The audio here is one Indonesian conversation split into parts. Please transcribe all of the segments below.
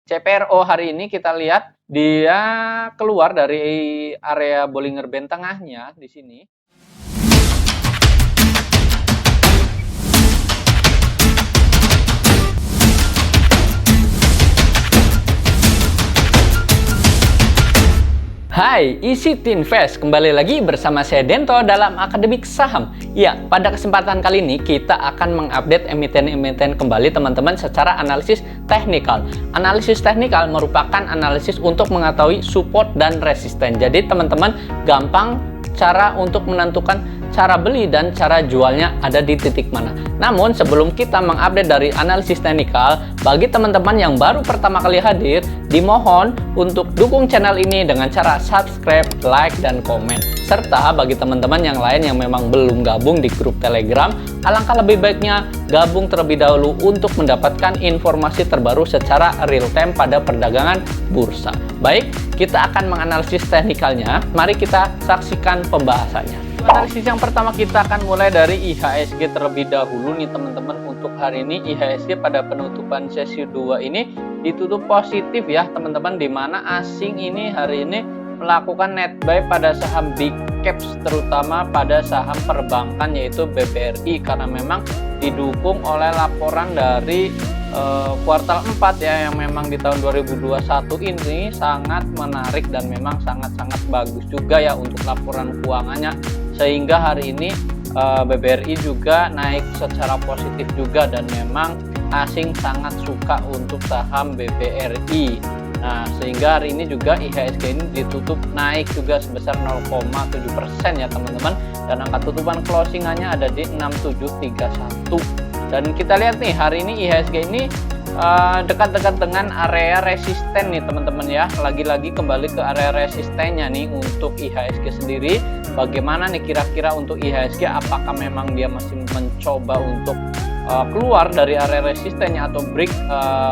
CPRO hari ini kita lihat dia keluar dari area Bollinger Band tengahnya di sini. Hai, Easy to Invest, kembali lagi bersama saya Dento dalam Akademik Saham. Ya, pada kesempatan kali ini kita akan mengupdate emiten-emiten kembali teman-teman secara analisis teknikal. Analisis teknikal merupakan analisis untuk mengetahui support dan resisten. Jadi teman-teman gampang cara untuk menentukan cara beli dan cara jualnya ada di titik mana. Namun sebelum kita mengupdate dari analisis teknikal, bagi teman-teman yang baru pertama kali hadir, dimohon untuk dukung channel ini dengan cara subscribe, like, dan komen. Serta bagi teman-teman yang lain yang memang belum gabung di grup Telegram, alangkah lebih baiknya gabung terlebih dahulu untuk mendapatkan informasi terbaru secara real time pada perdagangan bursa. Baik, kita akan menganalisis teknikalnya. Mari kita saksikan pembahasannya. Analisis yang pertama kita akan mulai dari IHSG terlebih dahulu nih teman-teman. Untuk hari ini IHSG pada penutupan sesi 2 ini ditutup positif ya teman-teman, dimana asing ini hari ini melakukan net buy pada saham big caps, terutama pada saham perbankan yaitu BBRI, karena memang didukung oleh laporan dari kuartal 4 ya, yang memang di tahun 2021 ini sangat menarik dan memang sangat-sangat bagus juga ya untuk laporan keuangannya, sehingga hari ini BBRI juga naik secara positif juga, dan memang asing sangat suka untuk saham BBRI. Nah, sehingga hari ini juga IHSG ini ditutup naik juga sebesar 0,7% ya teman-teman, dan angka tutupan closingannya ada di 6731. Dan kita lihat nih hari ini IHSG ini dekat-dekat dengan area resisten nih teman-teman ya. Lagi-lagi kembali ke area resistennya nih untuk IHSG sendiri. Bagaimana nih kira-kira untuk IHSG, apakah memang dia masih mencoba untuk keluar dari area resistennya atau break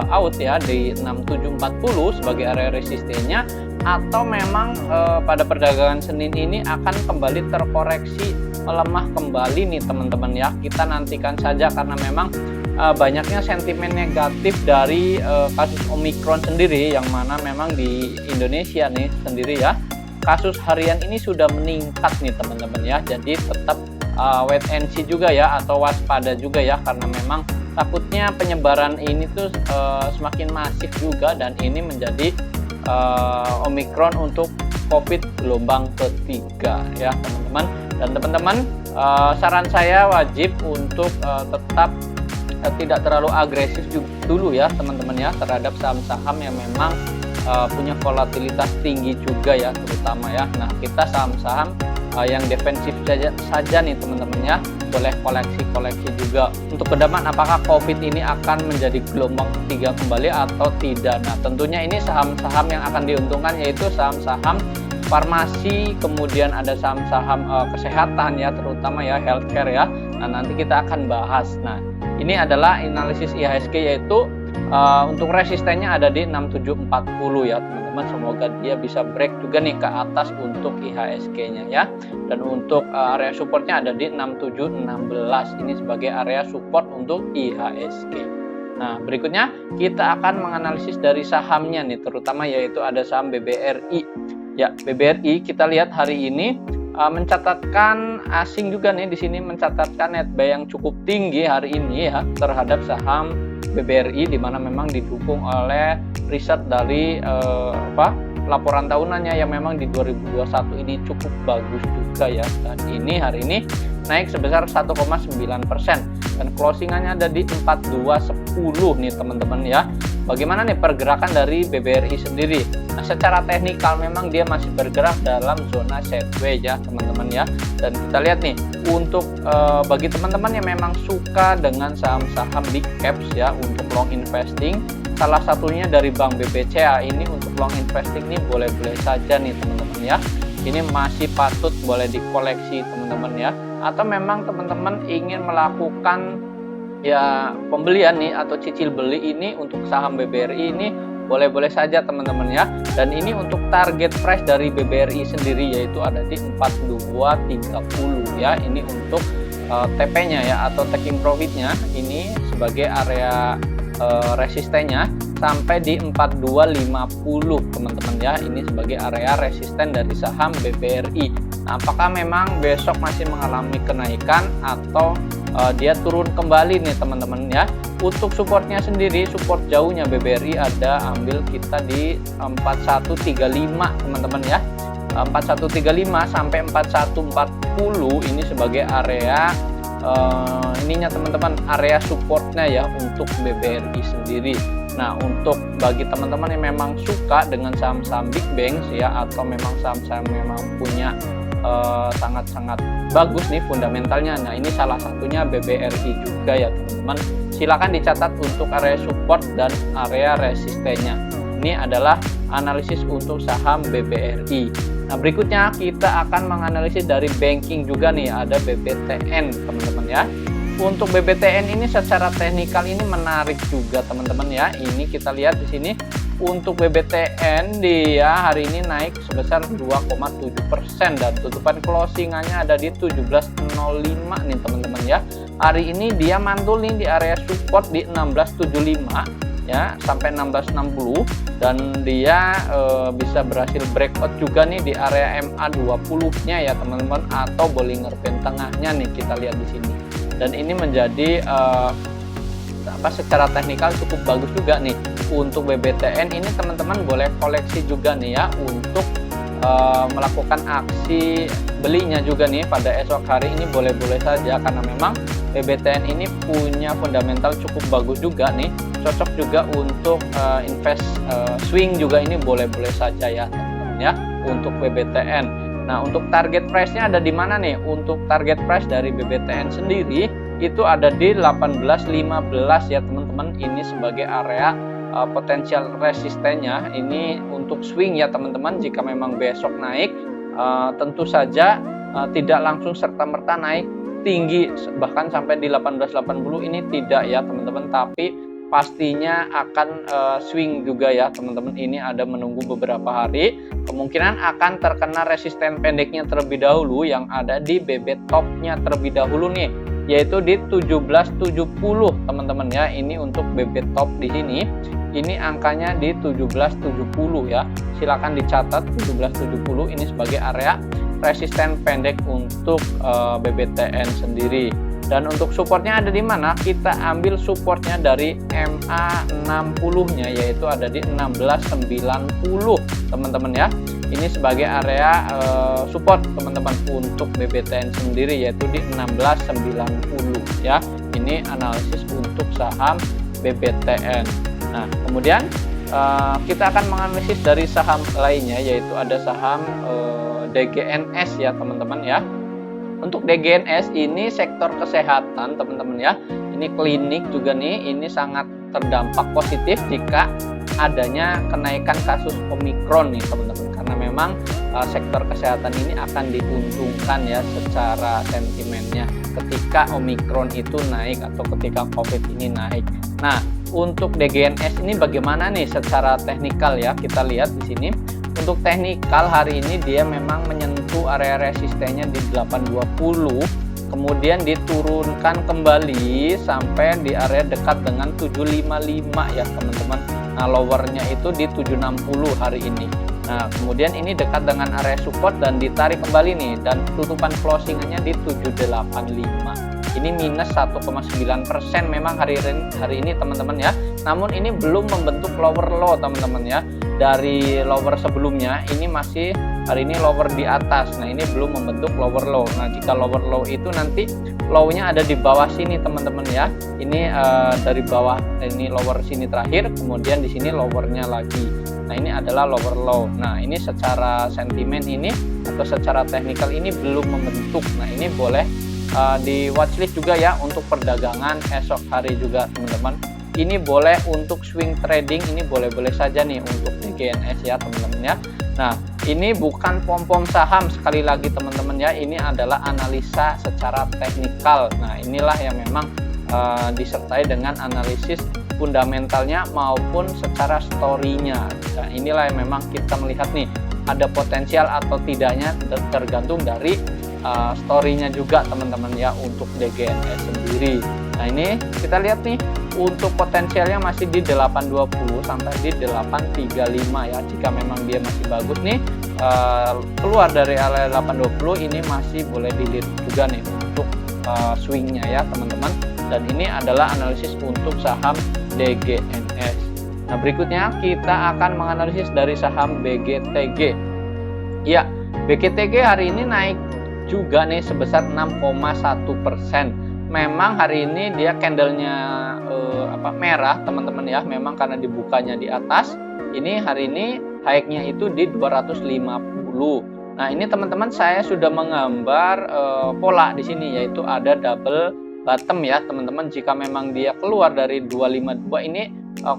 out ya di 6740 sebagai area resistennya, atau memang pada perdagangan Senin ini akan kembali terkoreksi melemah kembali nih teman-teman ya. Kita nantikan saja, karena memang banyaknya sentimen negatif dari kasus Omicron sendiri, yang mana memang di Indonesia nih sendiri ya kasus harian ini sudah meningkat nih teman-teman ya. Jadi tetap wait and see juga ya, atau waspada juga ya, karena memang takutnya penyebaran ini tuh semakin masif juga, dan ini menjadi Omicron untuk COVID gelombang ketiga ya teman-teman. Dan teman-teman saran saya wajib untuk tetap tidak terlalu agresif dulu ya teman-teman ya terhadap saham-saham yang memang punya volatilitas tinggi juga ya terutama ya. Nah, kita saham-saham yang defensif saja nih teman-teman ya, boleh koleksi juga. Untuk ke depan apakah COVID ini akan menjadi gelombang ketiga kembali atau tidak? Nah, tentunya ini saham-saham yang akan diuntungkan yaitu saham-saham farmasi, kemudian ada saham-saham kesehatan ya, terutama ya healthcare ya. Nah, nanti kita akan bahas. Nah, ini adalah analisis IHSG, yaitu untuk resistennya ada di 6740 ya teman-teman. Semoga dia bisa break juga nih ke atas untuk IHSG-nya ya. Dan untuk area supportnya ada di 6716. Ini sebagai area support untuk IHSG. Nah, berikutnya kita akan menganalisis dari sahamnya nih, terutama yaitu ada saham BBRI. Ya, BBRI kita lihat hari ini mencatatkan asing juga nih di sini mencatatkan net buy yang cukup tinggi hari ini ya terhadap saham BBRI, di mana memang didukung oleh riset dari laporan tahunannya yang memang di 2021 ini cukup bagus juga ya. Dan ini hari ini naik sebesar 1,9% dan closingannya ada di 4210 nih teman-teman ya. Bagaimana nih pergerakan dari BBRI sendiri? Nah, secara teknikal memang dia masih bergerak dalam zona sideways ya teman-teman ya. Dan kita lihat nih untuk bagi teman-teman yang memang suka dengan saham-saham big caps ya untuk long investing, salah satunya dari Bank BBCA ini untuk long investing ini boleh-boleh saja nih teman-teman ya. Ini masih patut boleh dikoleksi teman-teman ya. Atau memang teman-teman ingin melakukan ya pembelian nih atau cicil beli ini untuk saham BBRI ini boleh-boleh saja teman-teman ya. Dan ini untuk target price dari BBRI sendiri yaitu ada di 4230 ya. Ini untuk TP-nya ya atau taking profit-nya ini sebagai area resistennya sampai di 4250 teman-teman ya. Ini sebagai area resisten dari saham BBRI. Nah, apakah memang besok masih mengalami kenaikan atau dia turun kembali nih teman-teman ya. Untuk supportnya sendiri, support jauhnya BBRI ada, ambil kita di 4135 teman-teman ya. 4135 sampai 4140 ini sebagai area ininya teman-teman, area supportnya ya untuk BBRI sendiri. Nah, untuk bagi teman-teman yang memang suka dengan saham-saham big banks ya, atau memang saham-saham memang punya sangat-sangat bagus nih fundamentalnya, nah ini salah satunya BBRI juga ya teman-teman. Silakan dicatat untuk area support dan area resistennya. Ini adalah analisis untuk saham BBRI. Nah, berikutnya kita akan menganalisis dari banking juga nih, ada BBTN teman-teman ya. Untuk BBTN ini secara teknikal ini menarik juga teman-teman ya. Ini kita lihat di sini untuk BBTN dia hari ini naik sebesar 2,7% dan tutupan closingannya ada di 17.05 nih teman-teman ya. Hari ini dia mantul nih di area support di 16.75 ya sampai 16.60 dan dia bisa berhasil breakout juga nih di area MA20-nya ya teman-teman, atau Bollinger Band tengahnya nih kita lihat di sini. Dan ini menjadi secara teknikal cukup bagus juga nih untuk BBTN ini teman-teman. Boleh koleksi juga nih ya untuk melakukan aksi belinya juga nih pada esok hari ini, boleh-boleh saja karena memang BBTN ini punya fundamental cukup bagus juga nih, cocok juga untuk invest swing juga, ini boleh-boleh saja ya teman-teman ya untuk BBTN. Nah, untuk target price-nya ada di mana nih? Untuk target price dari BBTN sendiri itu ada di 18.15 ya teman-teman. Ini sebagai area potensial resistennya. Ini untuk swing ya teman-teman. Jika memang besok naik, tentu saja tidak langsung serta-merta naik tinggi bahkan sampai di 18.80 ini tidak ya teman-teman, tapi pastinya akan swing juga ya teman-teman. Ini ada menunggu beberapa hari, kemungkinan akan terkena resisten pendeknya terlebih dahulu yang ada di BB topnya terlebih dahulu nih, yaitu di 17.70 teman-teman ya. Ini untuk BB top di sini, ini angkanya di 17.70 ya. Silakan dicatat 17.70 ini sebagai area resisten pendek untuk BBTN sendiri. Dan untuk supportnya ada di mana? Kita ambil supportnya dari MA60-nya, yaitu ada di 16.90 teman-teman ya. Ini sebagai area support teman-teman untuk BBTN sendiri, yaitu di 16.90 ya. Ini analisis untuk saham BBTN. Nah, kemudian kita akan menganalisis dari saham lainnya, yaitu ada saham DGNS ya teman-teman ya. Untuk DGNS ini sektor kesehatan teman-teman ya. Ini klinik juga nih, ini sangat terdampak positif jika adanya kenaikan kasus Omikron nih teman-teman, karena memang sektor kesehatan ini akan diuntungkan ya secara sentimennya ketika Omikron itu naik atau ketika COVID ini naik. Nah, untuk DGNS ini bagaimana nih secara teknikal ya? Kita lihat di sini. Untuk teknikal hari ini dia memang menyentuh area resistennya di 820, kemudian diturunkan kembali sampai di area dekat dengan 755 ya teman-teman. Nah, lowernya itu di 760 hari ini. Nah, kemudian ini dekat dengan area support dan ditarik kembali nih, dan tutupan closingannya di 785. Ini minus 1,9% memang hari ini teman-teman ya. Namun ini belum membentuk lower low teman-teman ya. Dari lower sebelumnya ini masih hari ini lower di atas. Nah, ini belum membentuk lower low. Nah, jika lower low itu nanti low-nya ada di bawah sini teman-teman ya. Ini dari bawah, ini lower sini terakhir, kemudian di sini lowernya lagi. Nah, ini adalah lower low. Nah, ini secara sentimen ini atau secara teknikal ini belum membentuk. Nah, ini boleh di watchlist juga ya untuk perdagangan esok hari juga teman-teman. Ini boleh untuk swing trading, ini boleh-boleh saja nih untuk DGNS ya teman-teman ya. Nah, ini bukan pom-pom saham sekali lagi teman-teman ya, ini adalah analisa secara teknikal. Nah, inilah yang memang disertai dengan analisis fundamentalnya maupun secara story-nya. Nah, inilah yang memang kita melihat nih ada potensial atau tidaknya tergantung dari story-nya juga teman-teman ya untuk DGNS sendiri. Nah, ini kita lihat nih untuk potensialnya masih di 820 sampai di 835 ya. Jika memang dia masih bagus nih keluar dari area 820, ini masih boleh dilirik juga nih untuk swingnya ya teman-teman. Dan ini adalah analisis untuk saham DGNS. Nah, berikutnya kita akan menganalisis dari saham BGTG. Ya, BGTG hari ini naik juga nih sebesar 6,1%. Memang hari ini dia candlenya merah teman-teman ya. Memang karena dibukanya di atas. Ini hari ini high-nya itu di 250. Nah, ini teman-teman saya sudah menggambar pola di sini, yaitu ada double bottom ya teman-teman. Jika memang dia keluar dari 252 ini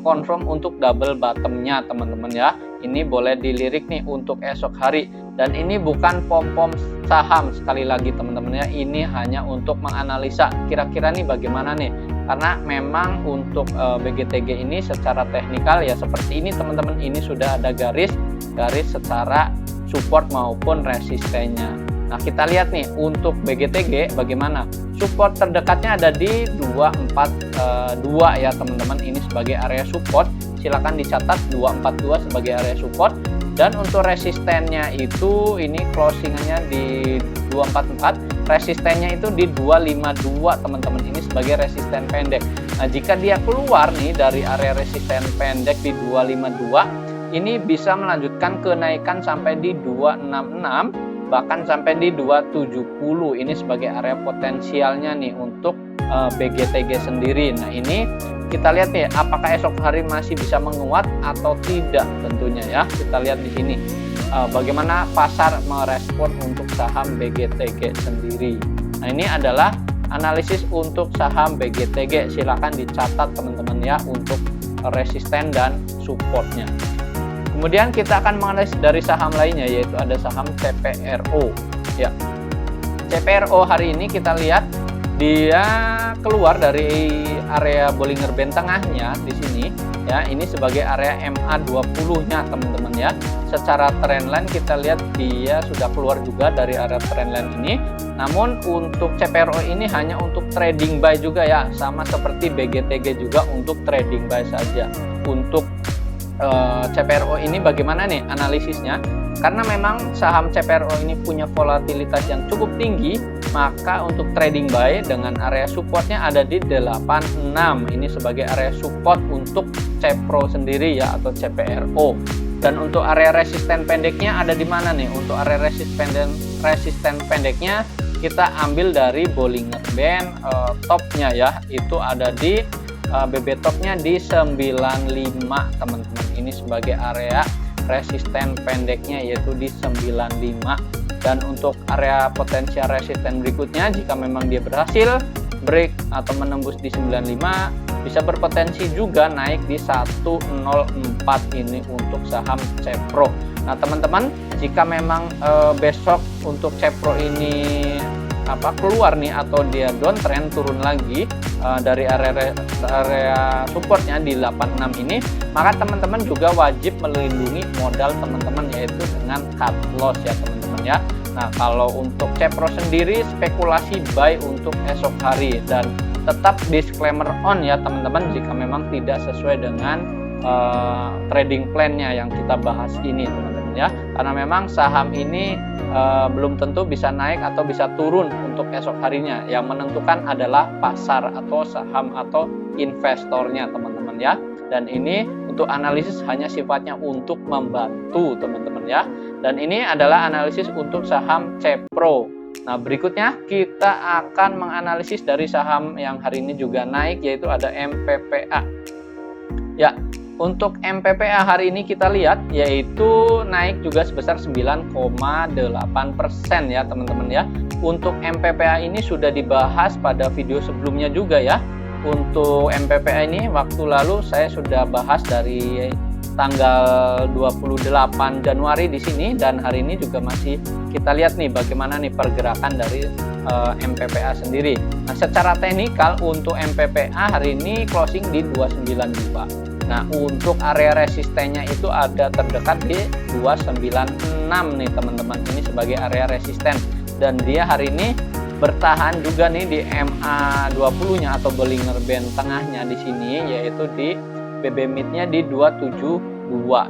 confirm untuk double bottomnya teman-teman ya. Ini boleh dilirik nih untuk esok hari. Dan ini bukan pom-pom saham, sekali lagi teman-teman ya. Ini hanya untuk menganalisa kira-kira nih bagaimana nih. Karena memang untuk BGTG ini secara teknikal ya seperti ini teman-teman. Ini sudah ada garis secara support maupun resistennya. Nah, kita lihat nih untuk BGTG bagaimana. Support terdekatnya ada di 242 ya teman-teman. Ini sebagai area support. Silakan dicatat 242 sebagai area support. Dan untuk resistennya itu ini closingannya di 244. Resistennya itu di 252 teman-teman. Ini sebagai resisten pendek. Nah, jika dia keluar nih dari area resisten pendek di 252, ini bisa melanjutkan kenaikan sampai di 266. Bahkan sampai di 270. Ini sebagai area potensialnya nih untuk BGTG sendiri. Nah, ini kita lihat nih apakah esok hari masih bisa menguat atau tidak tentunya ya. Kita lihat di sini bagaimana pasar merespon untuk saham BGTG sendiri. Nah, ini adalah analisis untuk saham BGTG. Silakan dicatat teman-teman ya untuk resisten dan supportnya. Kemudian kita akan menganalisis dari saham lainnya, yaitu ada saham CPRO. Ya, CPRO hari ini kita lihat dia keluar dari area Bollinger Band tengahnya di sini. Ya, ini sebagai area MA20-nya teman-teman ya. Secara trendline kita lihat dia sudah keluar juga dari area trendline ini. Namun untuk CPRO ini hanya untuk trading buy juga ya, sama seperti BGTG juga untuk trading buy saja. Untuk CPRO ini bagaimana nih analisisnya? Karena memang saham CPRO ini punya volatilitas yang cukup tinggi, maka untuk trading buy dengan area supportnya ada di 86. Ini sebagai area support untuk CPRO sendiri ya, atau CPRO. Dan untuk area resisten pendeknya ada di mana nih? Untuk area resisten pendeknya kita ambil dari Bollinger Band topnya ya, itu ada di BB topnya di 95 teman-teman. Ini sebagai area resisten pendeknya yaitu di 95. Dan untuk area potensial resisten berikutnya, jika memang dia berhasil break atau menembus di 95, bisa berpotensi juga naik di 104 ini untuk saham CPRO. Nah teman-teman, jika memang besok untuk CPRO ini keluar nih atau dia downtrend turun lagi dari area supportnya di 86 ini, maka teman-teman juga wajib melindungi modal teman-teman, yaitu dengan cut loss ya teman-teman ya. Nah, kalau untuk CPRO sendiri spekulasi buy untuk esok hari, dan tetap disclaimer on ya teman-teman jika memang tidak sesuai dengan trading plan-nya yang kita bahas ini teman-teman ya. Karena memang saham ini belum tentu bisa naik atau bisa turun untuk esok harinya. Yang menentukan adalah pasar atau saham atau investornya teman-teman ya. Dan ini untuk analisis hanya sifatnya untuk membantu teman-teman ya. Dan ini adalah analisis untuk saham CPRO. Nah, berikutnya kita akan menganalisis dari saham yang hari ini juga naik, yaitu ada MPPA. Ya, untuk MPPA hari ini kita lihat yaitu naik juga sebesar 9,8% ya teman-teman ya. Untuk MPPA ini sudah dibahas pada video sebelumnya juga ya. Untuk MPPA ini waktu lalu saya sudah bahas dari tanggal 28 Januari di sini, dan hari ini juga masih kita lihat nih bagaimana nih pergerakan dari MPPA sendiri. Nah, secara teknikal untuk MPPA hari ini closing di 292. Nah, untuk area resistennya itu ada terdekat di 296 nih teman-teman. Ini sebagai area resisten, dan dia hari ini bertahan juga nih di MA20-nya atau Bollinger Band tengahnya di sini, yaitu di BB Mid-nya di 272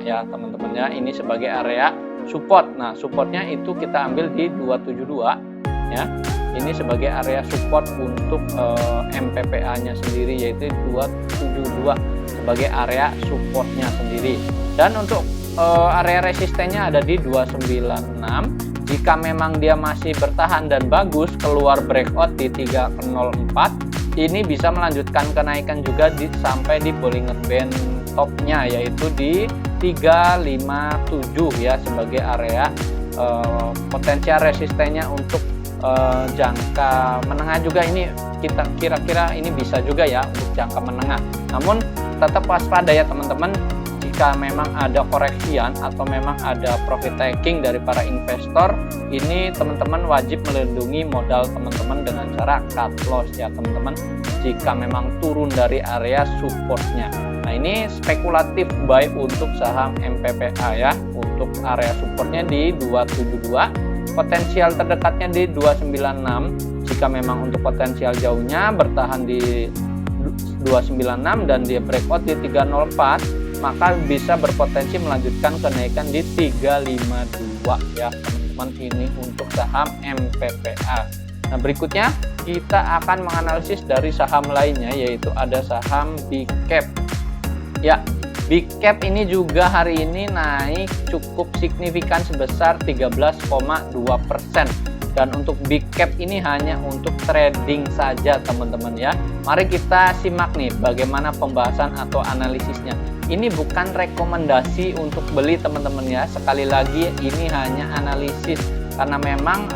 ya teman-teman ya. Ini sebagai area support. Nah, supportnya itu kita ambil di 272 ya. Ini sebagai area support untuk MPPA-nya sendiri, yaitu 272 sebagai area supportnya sendiri. Dan untuk area resistennya ada di 296. Jika memang dia masih bertahan dan bagus keluar breakout di 304, ini bisa melanjutkan kenaikan juga sampai di Bollinger Band topnya, yaitu di 357 ya sebagai area potensial resistennya untuk jangka menengah juga. Ini kita kira-kira ini bisa juga ya untuk jangka menengah. Namun tetap waspada ya teman-teman, jika memang ada koreksian atau memang ada profit taking dari para investor, ini teman-teman wajib melindungi modal teman-teman dengan cara cut loss ya teman-teman, jika memang turun dari area supportnya. Nah, ini spekulatif buy untuk saham MPPA ya. Untuk area supportnya di 272, potensial terdekatnya di 296. Jika memang untuk potensial jauhnya bertahan di 296 dan dia breakout di 304, maka bisa berpotensi melanjutkan kenaikan di 352 ya teman-teman. Ini untuk saham MPPA. Nah, berikutnya kita akan menganalisis dari saham lainnya, yaitu ada saham Big Cap ya. Big Cap ini juga hari ini naik cukup signifikan sebesar 13,2%. Dan untuk Big Cap ini hanya untuk trading saja teman-teman ya. Mari kita simak nih bagaimana pembahasan atau analisisnya. Ini bukan rekomendasi untuk beli teman-teman ya. Sekali lagi ini hanya analisis, karena memang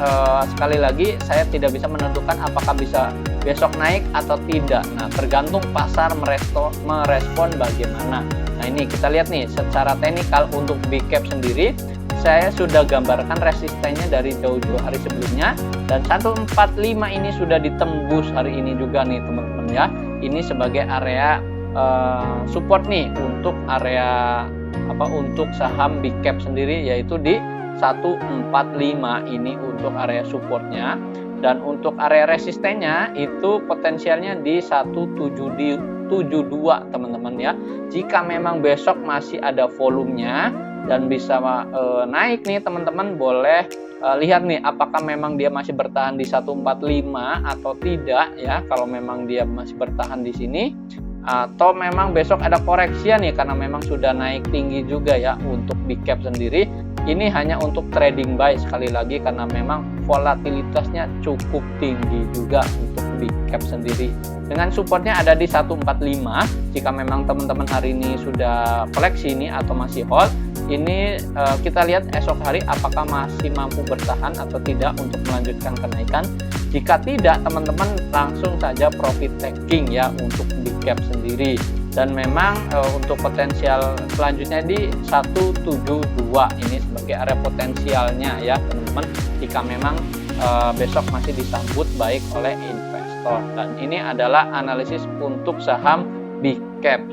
sekali lagi saya tidak bisa menentukan apakah bisa besok naik atau tidak. Nah, tergantung pasar merespon bagaimana. Nah, ini kita lihat nih secara teknikal untuk Big Cap sendiri. Saya sudah gambarkan resistennya dari jauh-jauh hari sebelumnya, dan 145 ini sudah ditembus hari ini juga nih teman-teman ya. Ini sebagai area support nih untuk area untuk saham Big Cap sendiri, yaitu di 145 ini untuk area supportnya. Dan untuk area resistennya itu potensialnya di 172 teman-teman ya. Jika memang besok masih ada volumenya dan bisa naik nih teman-teman, boleh lihat nih apakah memang dia masih bertahan di 145 atau tidak ya. Kalau memang dia masih bertahan di sini, atau memang besok ada koreksi nih karena memang sudah naik tinggi juga ya. Untuk Big Cap sendiri ini hanya untuk trading buy sekali lagi, karena memang volatilitasnya cukup tinggi juga untuk Big Cap sendiri. Dengan supportnya ada di 145. Jika memang teman-teman hari ini sudah koleksi ini atau masih hold, ini kita lihat esok hari apakah masih mampu bertahan atau tidak untuk melanjutkan kenaikan. Jika tidak, teman-teman langsung saja profit taking ya untuk Big Cap sendiri. Dan memang untuk potensial selanjutnya di 172 ini sebagai area potensialnya ya teman-teman, jika memang besok masih disambut baik oleh investor. Dan ini adalah analisis untuk saham Big Caps.